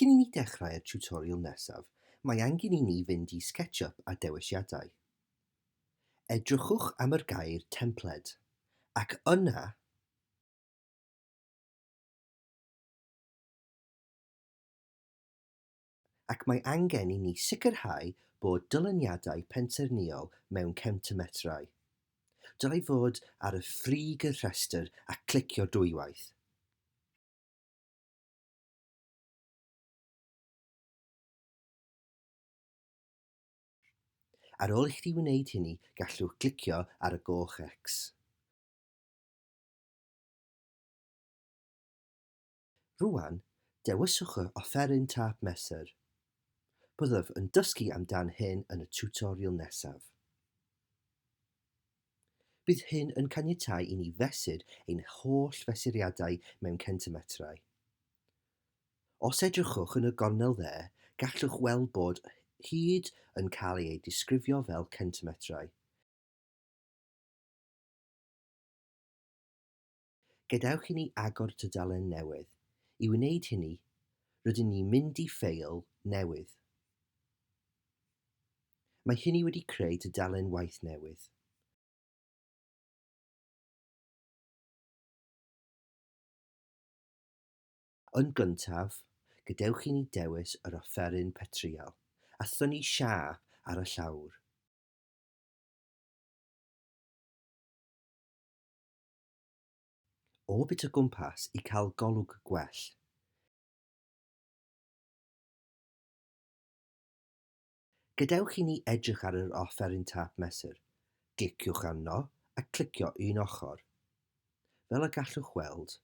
Cyn i ni dechrau'r tiwtorial nesaf, mae angen i ni fynd i SketchUp a dewisiadau. Edrychwch am yr gair templed, ac yna ac mae angen i ni sicrhau bod dyluniadau pensaernïol mewn centimetrau. Dylai fod ar y ffrig y rhestr a clicio dwywaith. Ar ôl i chi wneud hynny, gallwch glicio ar y goch X. Rwan, dewiswch y offeryn tap mesur. Byddaf yn dysgu amdan hyn yn y tiwtorial nesaf. Bydd hyn yn caniatáu i ni fesur ein holl fesuriadau mewn centimetrau. Os edrychwch yn y gornel dde, gallwch weld bod hyd yn cael ei disgrifio fel centimetrau. Gadewch i ni agor tudalen newydd. I wneud hynny, rydyn ni'n mynd i ffeil newydd. Mae hynny wedi creu tudalen waith newydd. Yn gyntaf, gadewch i ni dewis yr offeryn petriol a thynnu siâp ar y llawr. Orbit o gwmpas i cael golwg gwell. Gadewch i ni edrych ar yr offeryn tap mesur. Cliciwch arno a clicio un ochr. Fel y gallwch weld,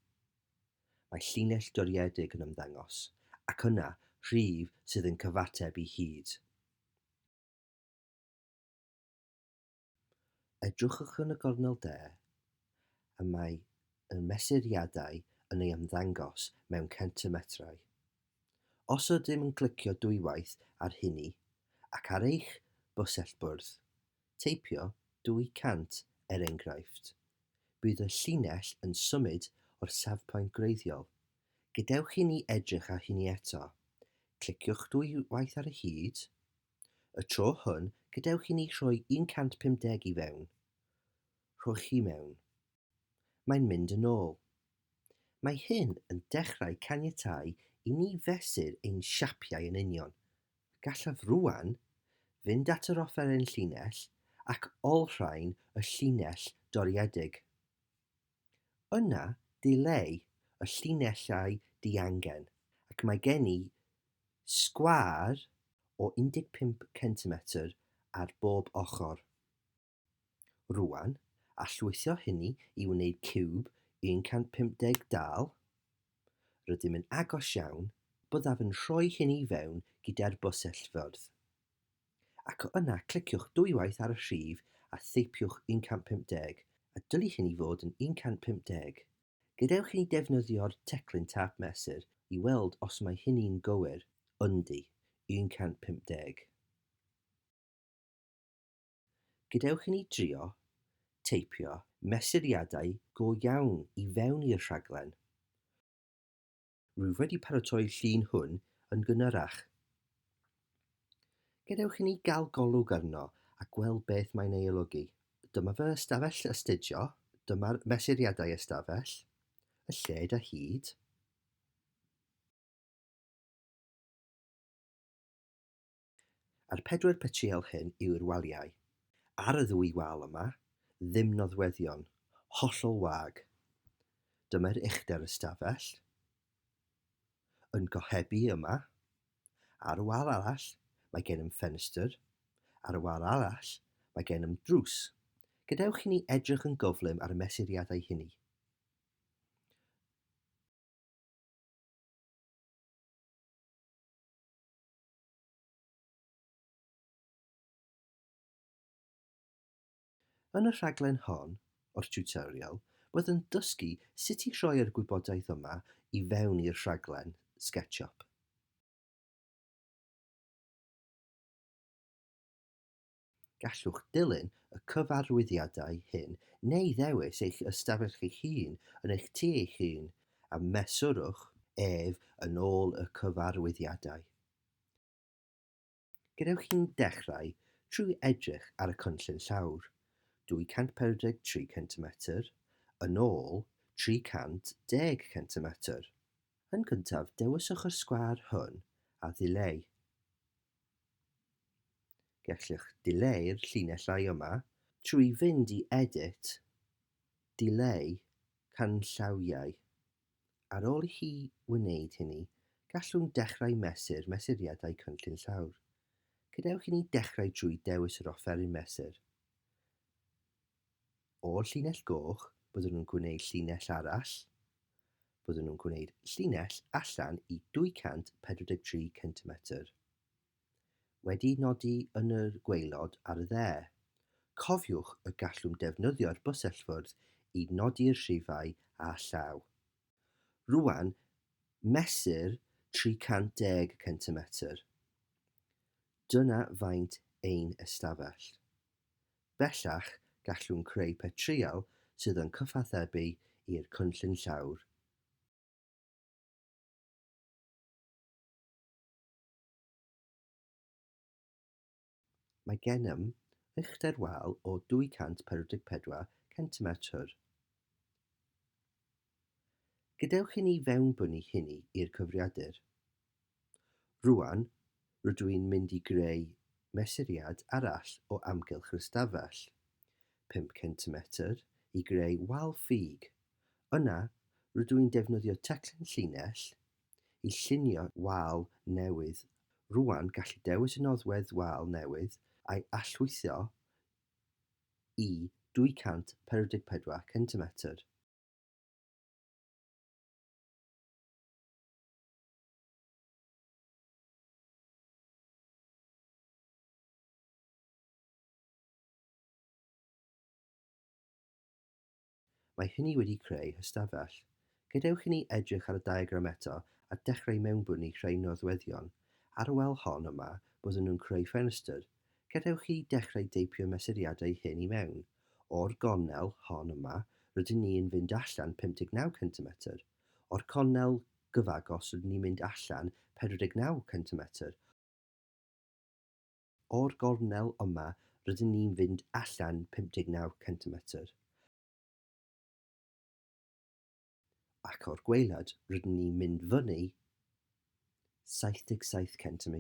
mae llinell doriedig yn ymddangos, ac yna rhif sydd yn cyfateb i hyd. Edrychwch yn y gornel de, a mae y mesuriadau yn ei ymddangos mewn centimetrau. Os ydym yn clicio dwywaith ar hynny, ac ar eich bwysell bwrdd, teipio 200 enghraifft, bydd y llinell yn symud o'r safpwynt gwreiddiol. Gadewch i ni edrych ar hynny eto. Cliciwch dwywaith ar y hyd. Y tro hwn, gadewch i ni rhoi 150 i fewn. Rhowch chi mewn. Mae'n mynd yn ôl. Mae hyn yn dechrau caniatáu i ni fesur ein siapiau yn union. Gallaf rwan fynd at yr offeryn llinell ac olrhain y llinell doriedig. Yna, dileu y llinellau diangen, ac mae gen i sgwâr o 15 cm ar bob ochr. Rwan, allwythio hynny i wneud ciwb 150 dal. Rydym yn agos iawn, byddaf yn rhoi hynny fewn gyda'r bwysell fwrdd. Ac yna cliciwch dwywaith ar y rhif a theipiwch 150, a dylai hynny fod yn 150. Gadewch i ni defnyddio'r teclyn tap mesur i weld os mae hynny'n gywir. Yndi, 150. Gadewch i ni drio teipio mesuriadau go iawn i fewn i'r rhaglen. Rwyf wedi paratoi llun hwn yn gynharach. Gadewch i ni gael golwg arno a gweld beth mae'n ei olygu. Dyma fy ystafell astudio, dyma'r mesuriadau ystafell, y lled a hyd. A'r 4 petriol hyn yw'r waliau. Ar y ddwy wal yma, ddim nodweddion, hollol wag. Dyma'r uchder ystafell. Yn gohebu yma. Ar y wal arall, mae gennym ffenestr. Ar y wal arall, mae gennym drws. Gadewch i ni edrych yn gyflym ar y mesuriadau hynny. Yn y rhaglen hon, o'r tiwtorial, byddwn dysgu sut i rhoi'r gwybodaeth yma i fewn i'r rhaglen SketchUp. Gallwch dilyn y cyfarwyddiadau hyn neu ddewis eich ystafell eich hun yn eich tŷ eich hun a mesurwch ef yn ôl y cyfarwyddiadau. Gadewch chi'n dechrau trwy edrych ar y cynllun llawr, 243 cm, yn ôl 310 cm. Yn gyntaf, dewiswch y sgwâr hwn a ddileu. Gallwch dileu'r llinellau yma trwy fynd i Edit, Dileu, Canllawiau. Ar ôl i chi wneud hynny, gallwn dechrau mesuriadau cynllun llawr. Gadewch i ni dechrau trwy dewis yr offeryn mesur. O'r llinell goch, byddwn nhw'n gwneud llinell arall. Byddwn nhw'n gwneud llinell allan i 243 cm. Wedi nodi yn y gwaelod ar y dde. Cofiwch y gallwn defnyddio'r bysellfwrdd i nodi'r rhifau a llaw. Rwan, mesur 310 cm. Dyna faint ein ystafell. Bellach, gallwn creu petriol sydd yn cyfathebu i'r cynllun llawr. Mae gennym uchder wal o 244 cm. Gadewch i ni fewnbwnu hynny i'r cyfriadur. Rwan, rydw i'n mynd i greu mesuriad arall o amgylch yr ystafell. 5 cm i greu wal ffug. Yna, rydw i'n defnyddio teclyn llinell i llunio wal newydd. Rwan, gallu dewis y noddwedd wal newydd a'i allwythio i 244 cm. Mae hynny wedi creu hystafell. Gadewch i ni edrych ar y diagram eto a dechrau mewnbwnu rhai nodweddion. Ar y wal hon yma, byddwn nhw'n creu ffenestr. Gadewch chi dechrau deipio mesuriadau hyn i mewn. O'r gornel hon yma, rydyn ni'n fynd allan 59 cm. O'r cornel gyfagos, rydyn ni'n mynd allan 49 cm. O'r gornel yma, rydyn ni'n fynd allan 59 cm. Ac o'r gwaelod, rydyn ni'n mynd fyny 77 cm.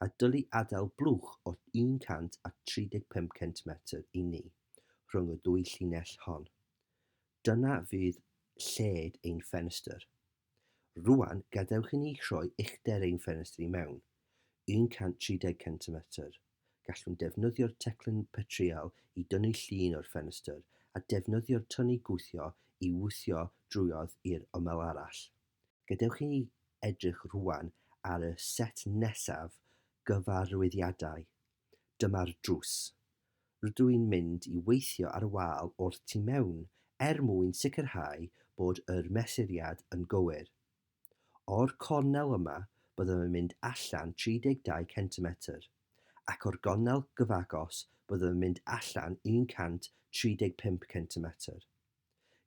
A dylu adael blwch o 135 cm i ni, rhwng y ddwy llinell hon. Dyna fydd lled ein ffenestr. Rwan, gadewch i ni rhoi uchder ein ffenestr i mewn, 130 cm. Gallwn defnyddio'r teclyn petriol i dynnu llun o'r ffenestr a defnyddio'r tynnu gwthio i wthio drwodd i'r ymyl arall. Gadewch i ni edrych rwan ar y set nesaf gyfarwyddiadau. Dyma'r drws. Rydw i'n mynd i weithio ar y wal o'r tu mewn mwyn sicrhau bod yr mesuriad yn gywir. O'r cornel yma, byddem yn mynd allan 32 cm, ac o'r gornel gyfagos byddem yn mynd allan 135 cm.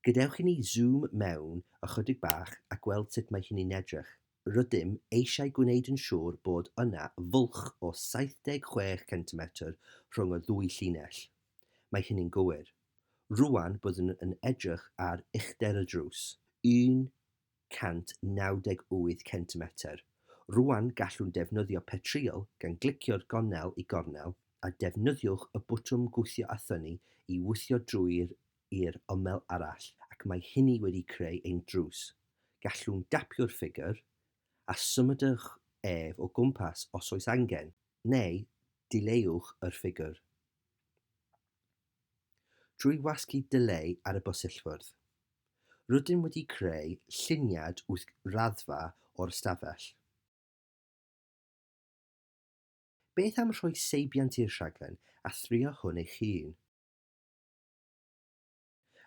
Gadewch i ni zoom mewn ychydig bach a gweld sut mae hynny'n edrych. Rydym eisiau gwneud yn siŵr bod yna fwlch o 76 cm rhwng y ddwy llinell. Mae hynny'n gywir. Rwan byddwn yn edrych ar uchder y drws, 198 cm. Rwan gallwn defnyddio petriol gan glicio'r gornel i gornel a defnyddiwch y bwtwm gwthio a thynnu i wthio i'r ymyl arall, ac mae hynny wedi creu ein drws. Gallwn dapio'r ffigur a symudwch ef o gwmpas os oes angen, neu dileuwch yr ffigur. Drwy wasgu dileu ar y bysellfwrdd, rydym wedi creu lluniad wrth raddfa o'r ystafell. Beth am rhoi seibiant i'r rhaglen a thrio hwn eich hun?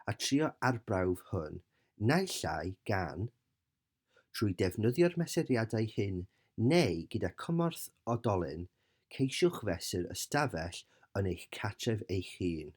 A trio arbrawf hwn, naill ai gan, trwy defnyddio'r mesuriadau hyn, neu gyda cymorth odolyn, ceisiwch fesur ystafell yn eich cartref eich hun.